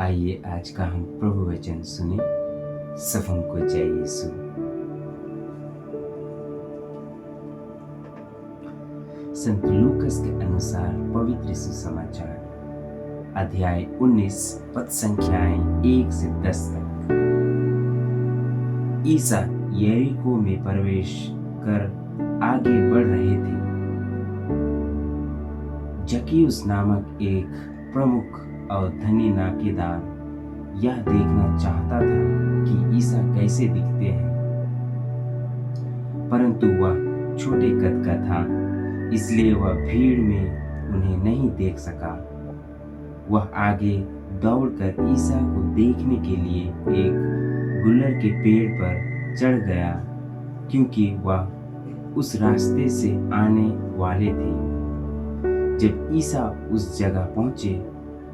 आइए आज का हम प्रभु वचन सुने। सब हमको जय यीशु। संत लूकस के अनुसार पवित्र सुसमाचार अध्याय 19 पद संख्याएं 1 से 10 तक। ईसा यरीको में प्रवेश कर आगे बढ़ रहे थे। जक्कैयुस नामक एक प्रमुख और धनी नाकेदार यह देखना चाहता था कि ईसा कैसे दिखते हैं, परंतु वह छोटे कद का था, इसलिए वह भीड़ में उन्हें नहीं देख सका। वह आगे दौड़कर ईसा को देखने के लिए एक गुलर के पेड़ पर चढ़ गया, क्योंकि वह उस रास्ते से आने वाले थे। जब ईसा उस जगह पहुंचे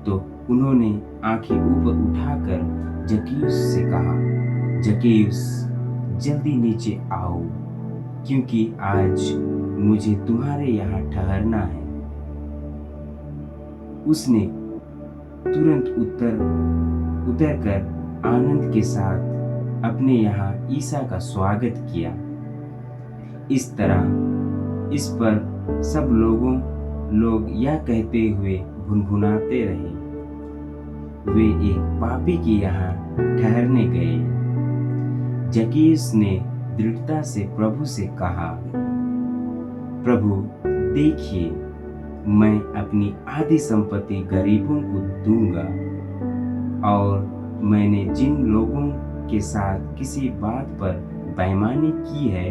तो उन्होंने आंखें ऊपर उठाकर जक्कैयुस से कहा, जक्कैयुस, जल्दी नीचे आओ, क्योंकि आज मुझे तुम्हारे यहाँ ठहरना है। उसने तुरंत उतरकर आनंद के साथ अपने यहाँ ईसा का स्वागत किया। इस तरह इस पर सब लोग यह कहते हुए गुनगुनाते रहे, वे एक पापी के यहाँ ठहरने गए। जक्कैयुस ने दृढ़ता से प्रभु से कहा, प्रभु देखिए, मैं अपनी आधी संपत्ति गरीबों को दूंगा, और मैंने जिन लोगों के साथ किसी बात पर बेईमानी की है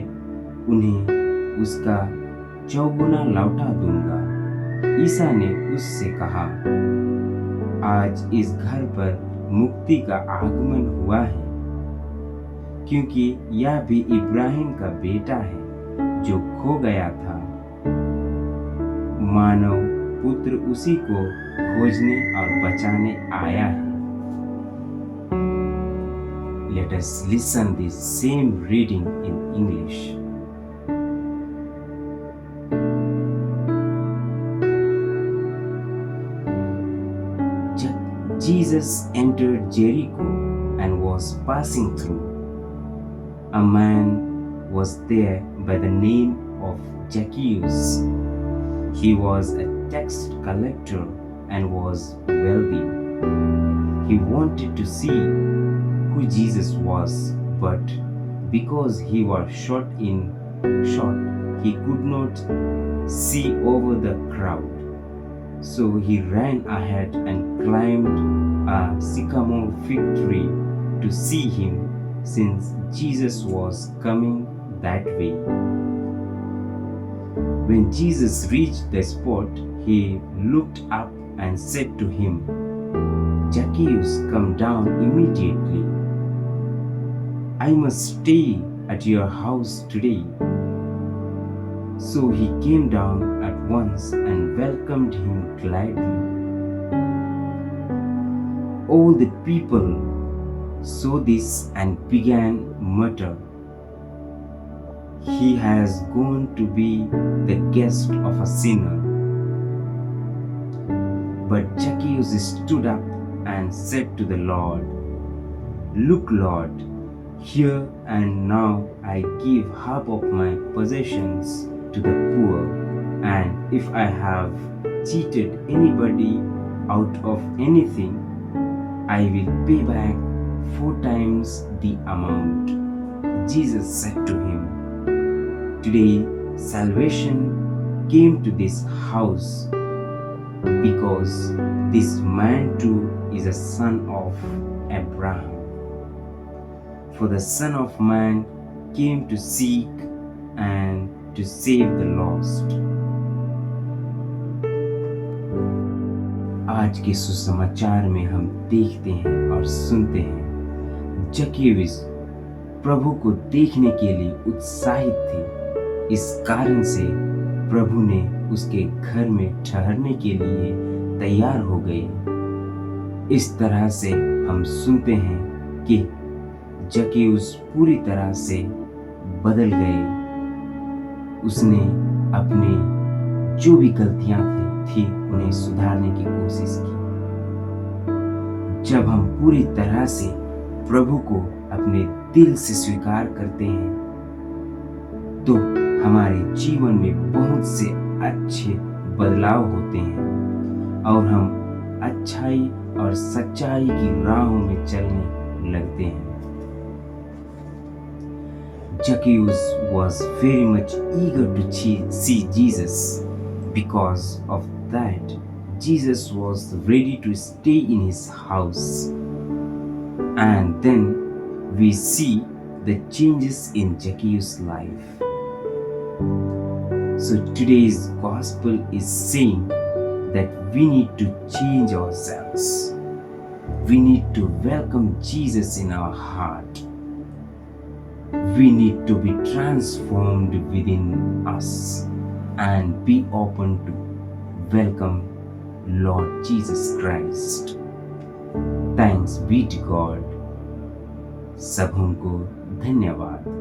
उन्हें उसका चौगुना लौटा दूंगा। ईसा ने उससे कहा, आज इस घर पर मुक्ति का आगमन हुआ है, क्योंकि यह भी इब्राहिम का बेटा है जो खो गया था। मानव पुत्र उसी को खोजने और बचाने आया है। Let us listen this same reading in English. Jesus entered Jericho and was passing through. A man was there by the name of Zacchaeus. He was a tax collector and was wealthy. He wanted to see who Jesus was, but because he was short, he could not see over the crowd. So he ran ahead and climbed a sycamore fig tree to see him, since Jesus was coming that way. When Jesus reached the spot, he looked up and said to him, Zacchaeus, come down immediately. I must stay at your house today. So he came down at once and welcomed him gladly. All the people saw this and began mutter, he has gone to be the guest of a sinner. But Zacchaeus stood up and said to the Lord, look, Lord, here and now I give half of my possessions to the poor, and if I have cheated anybody out of anything, I will pay back 4 times the amount. Jesus said to him, today salvation came to this house, because this man too is a son of Abraham. For the Son of Man came to seek and to save the lost. आज के सुसमाचार में हम देखते हैं और सुनते हैं, जक्कैयुस प्रभु को देखने के लिए उत्साहित थे। इस कारण से प्रभु ने उसके घर में ठहरने के लिए तैयार हो गए। इस तरह से हम सुनते हैं कि जक्कैयुस पूरी तरह से बदल गए। उसने अपने जो भी गलतियां थी उन्हें सुधारने की कोशिश की। जब हम पूरी तरह से प्रभु को अपने दिल से स्वीकार करते हैं तो हमारे जीवन में बहुत से अच्छे बदलाव होते हैं और हम अच्छाई और सच्चाई की राहों में चलने लगते हैं। Zacchaeus was very much eager to see Jesus. Because of that, Jesus was ready to stay in his house. And then we see the changes in Zacchaeus' life. So today's gospel is saying that we need to change ourselves. We need to welcome Jesus in our heart. We need to be transformed within us and be open to welcome Lord Jesus Christ. Thanks be to God. सबों को धन्यवाद।